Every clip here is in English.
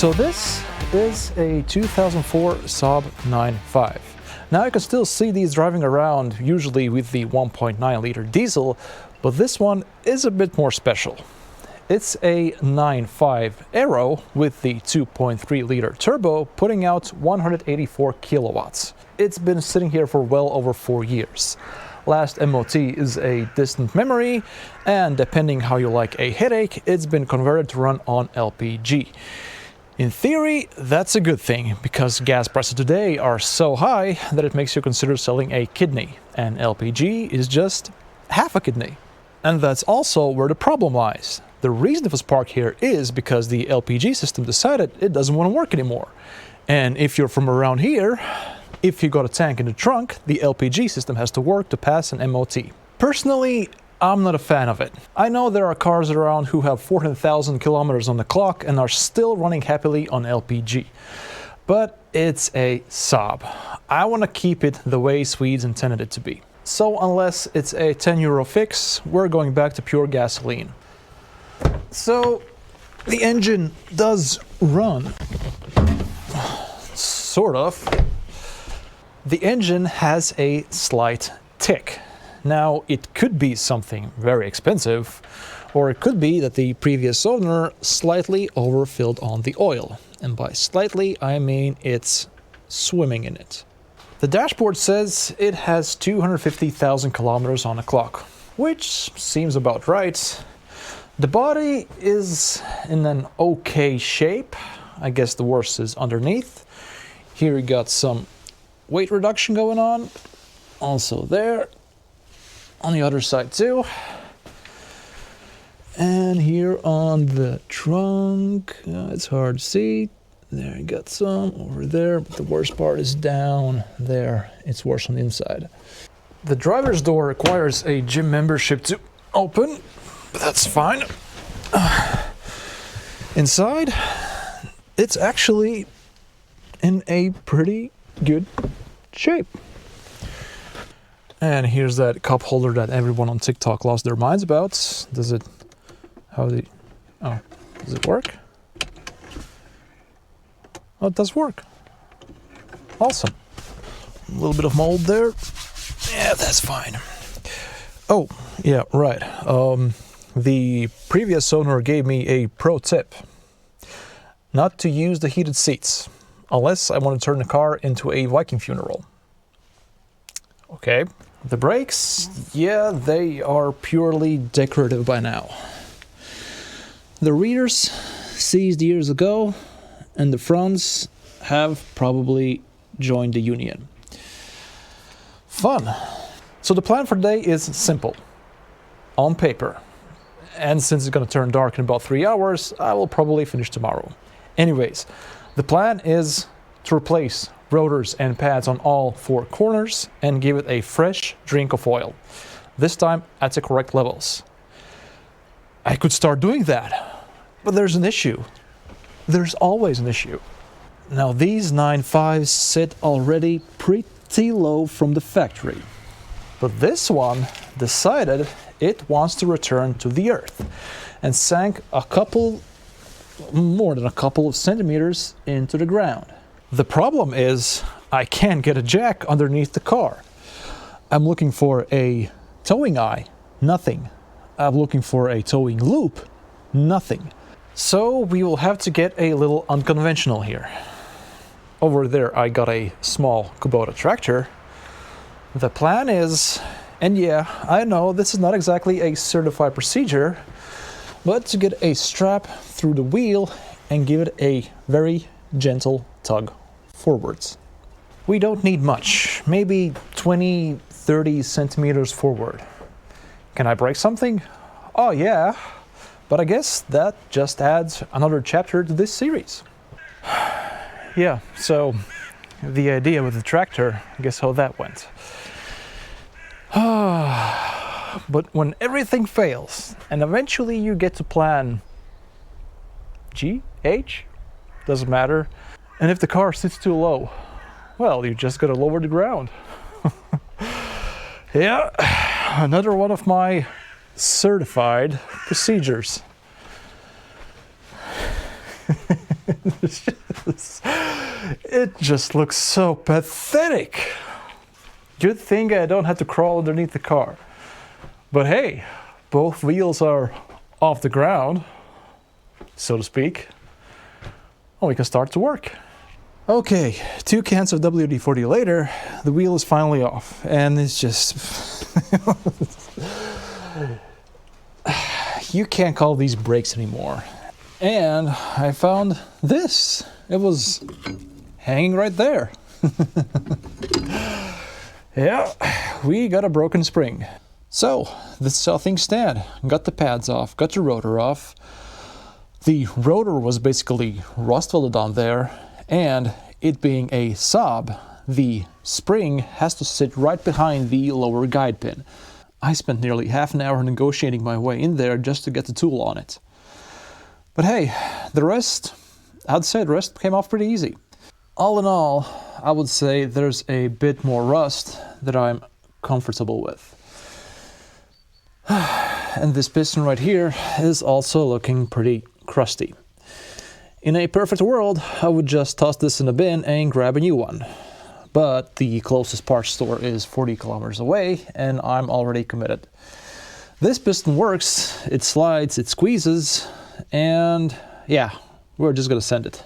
So this is a 2004 Saab 9.5. Now you can still see these driving around, usually with the 1.9 liter diesel, but this one is a bit more special. It's a 9.5 Aero with the 2.3 liter turbo, putting out 184 kilowatts. It's been sitting here for well over 4 years. Last MOT is a distant memory, and depending how you like a headache, it's been converted to run on LPG. In theory, that's a good thing, because gas prices today are so high that it makes you consider selling a kidney, and LPG is just half a kidney. And that's also where the problem lies. The reason it was parked here is because the LPG system decided it doesn't want to work anymore. And if you're from around here, if you got a tank in the trunk, the LPG system has to work to pass an MOT. Personally, I'm not a fan of it. I know there are cars around who have 400,000 kilometers on the clock and are still running happily on LPG. But it's a Saab. I want to keep it the way Swedes intended it to be. So unless it's a 10 euro fix, we're going back to pure gasoline. So the engine does run. Sort of. The engine has a slight tick. Now, it could be something very expensive, or it could be that the previous owner slightly overfilled on the oil. And by slightly, I mean it's swimming in it. The dashboard says it has 250,000 kilometers on the clock, which seems about right. The body is in an okay shape. I guess the worst is underneath. Here we got some weight reduction going on. Also there. On the other side too. And here on the trunk, it's hard to see. There you got some over there, but the worst part is down there. It's worse on the inside. The driver's door requires a gym membership to open, but that's fine. Inside, it's actually in a pretty good shape. And here's that cup holder that everyone on TikTok lost their minds about. Does it work? Oh, it does work. Awesome. A little bit of mold there. Yeah, that's fine. Oh, yeah, right. The previous owner gave me a pro tip. Not to use the heated seats, unless I want to turn the car into a Viking funeral. Okay. The brakes, yeah, they are purely decorative by now. The rears seized years ago, and the fronts have probably joined the union. Fun. So the plan for today is simple. On paper. And since it's going to turn dark in about 3 hours, I will probably finish tomorrow. Anyways, the plan is to replace rotors and pads on all 4 corners and give it a fresh drink of oil. This time at the correct levels. I could start doing that, but there's an issue. There's always an issue. Now these 9.5s sit already pretty low from the factory, but this one decided it wants to return to the earth and sank more than a couple of centimeters into the ground. The problem is I can't get a jack underneath the car. I'm looking for a towing eye, nothing. I'm looking for a towing loop, nothing. So we will have to get a little unconventional here. Over there I got a small Kubota tractor. The plan is, and yeah, I know this is not exactly a certified procedure, but to get a strap through the wheel and give it a very gentle tug forwards. We don't need much, maybe 20-30 centimeters forward. Can I break something? Oh yeah, but I guess that just adds another chapter to this series. Yeah, so the idea with the tractor, guess how that went. But when everything fails and eventually you get to plan G, H, doesn't matter. And if the car sits too low, well, you just gotta lower the ground. Yeah, another one of my certified procedures. It just looks so pathetic. Good thing I don't have to crawl underneath the car. But hey, both wheels are off the ground, so to speak. And we can start to work. Okay, 2 cans of WD-40 later, the wheel is finally off, and it's just... You can't call these brakes anymore. And I found this. It was hanging right there. Yeah, we got a broken spring. So, this is how things stand. Got the pads off, got the rotor off. The rotor was basically rust welded on there, and it being a Saab, the spring has to sit right behind the lower guide pin. I spent nearly half an hour negotiating my way in there just to get the tool on it. But hey, the rest, I'd say the rest came off pretty easy. All in all, I would say there's a bit more rust that I'm comfortable with. And this piston right here is also looking pretty crusty. In a perfect world, I would just toss this in a bin and grab a new one. But the closest parts store is 40 kilometers away, and I'm already committed. This piston works, it slides, it squeezes, and yeah, we're just gonna send it.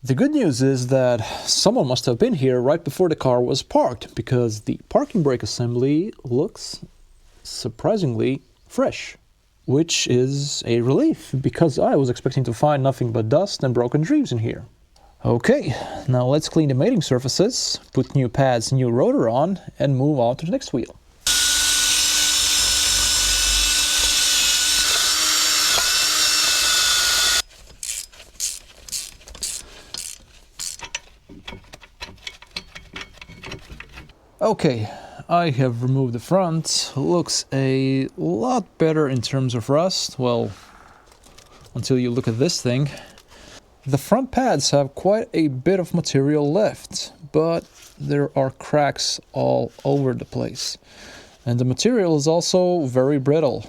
The good news is that someone must have been here right before the car was parked, because the parking brake assembly looks surprisingly fresh. Which is a relief, because I was expecting to find nothing but dust and broken dreams in here. Okay, now let's clean the mating surfaces, put new pads, new rotor on, and move on to the next wheel. Okay, I have removed the front. Looks a lot better in terms of rust. Well, until you look at this thing. The front pads have quite a bit of material left, but there are cracks all over the place. And the material is also very brittle.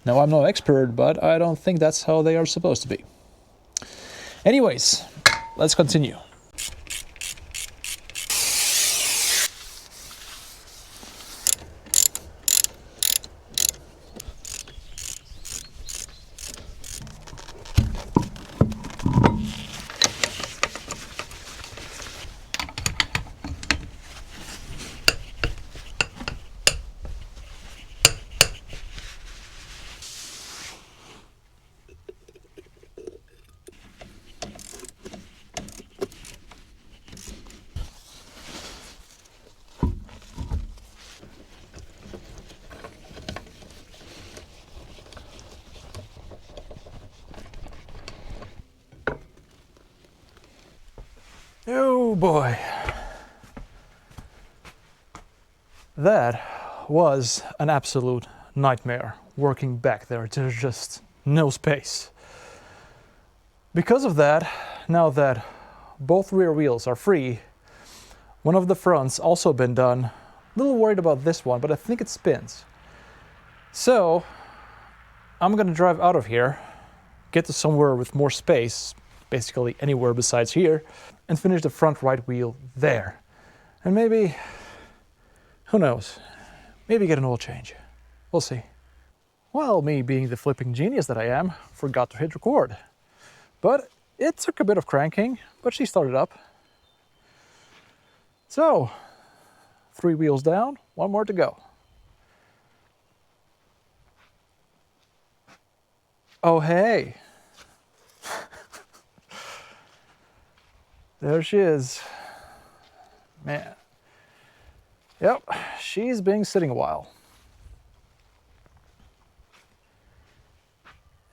Now, I'm no expert, but I don't think that's how they are supposed to be. Anyways, let's continue. Oh boy. That was an absolute nightmare working back there. There's just no space. Because of that, now that both rear wheels are free, one of the fronts also been done. A little worried about this one, but I think it spins. So I'm gonna drive out of here, get to somewhere with more space, basically anywhere besides here, and finish the front right wheel there. And maybe, who knows, maybe get an oil change. We'll see. Well, me being the flipping genius that I am, forgot to hit record. But it took a bit of cranking, but she started up. So, 3 wheels down, 1 more to go. Oh, hey. There she is. Man. Yep, she's been sitting a while.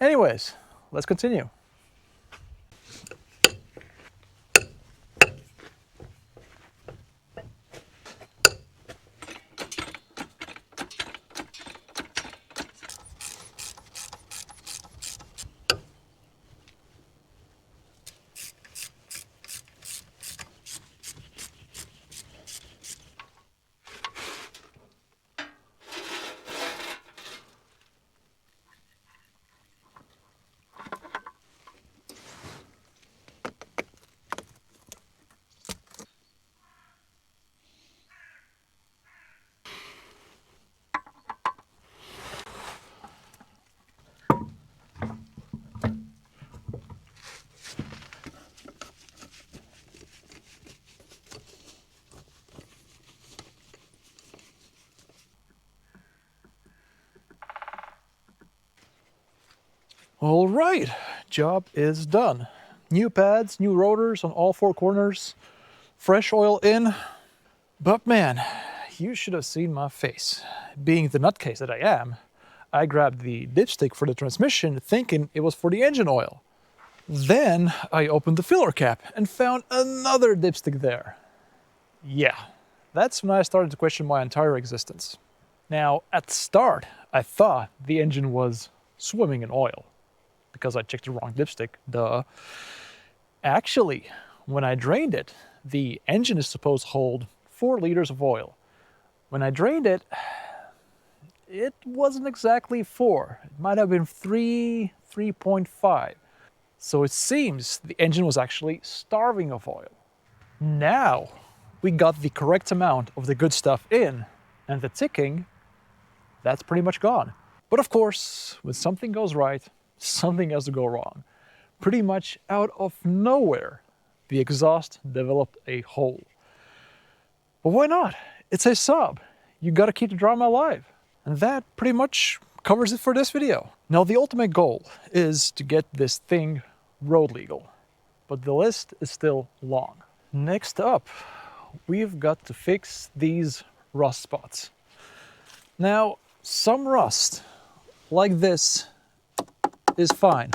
Anyways, let's continue. All right, job is done. New pads, new rotors on all four corners, fresh oil in. But man, you should have seen my face. Being the nutcase that I am, I grabbed the dipstick for the transmission thinking it was for the engine oil. Then I opened the filler cap and found another dipstick there. Yeah, that's when I started to question my entire existence. Now, at the start, I thought the engine was swimming in oil because I checked the wrong dipstick, duh. Actually, when I drained it, the engine is supposed to hold 4 liters of oil. When I drained it, it wasn't exactly 4. It might have been 3, 3.5. So it seems the engine was actually starving of oil. Now we got the correct amount of the good stuff in, and the ticking, that's pretty much gone. But of course, when something goes right, something has to go wrong. Pretty much out of nowhere, the exhaust developed a hole. But why not? It's a Saab. You gotta keep the drama alive. And that pretty much covers it for this video. Now the ultimate goal is to get this thing road legal, but the list is still long. Next up, we've got to fix these rust spots. Now, some rust, like this, is fine.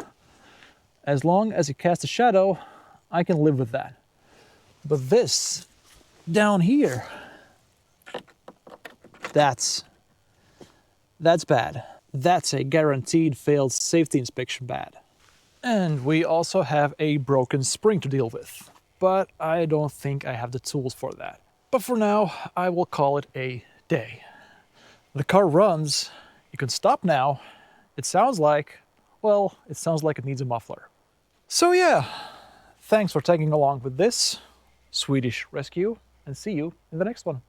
As long as it casts a shadow, I can live with that. But this, down here, that's bad. That's a guaranteed failed safety inspection bad. And we also have a broken spring to deal with, but I don't think I have the tools for that. But for now, I will call it a day. The car runs, you can stop now. It sounds like, well, it sounds like it needs a muffler. So yeah, thanks for tagging along with this Swedish rescue, and see you in the next one.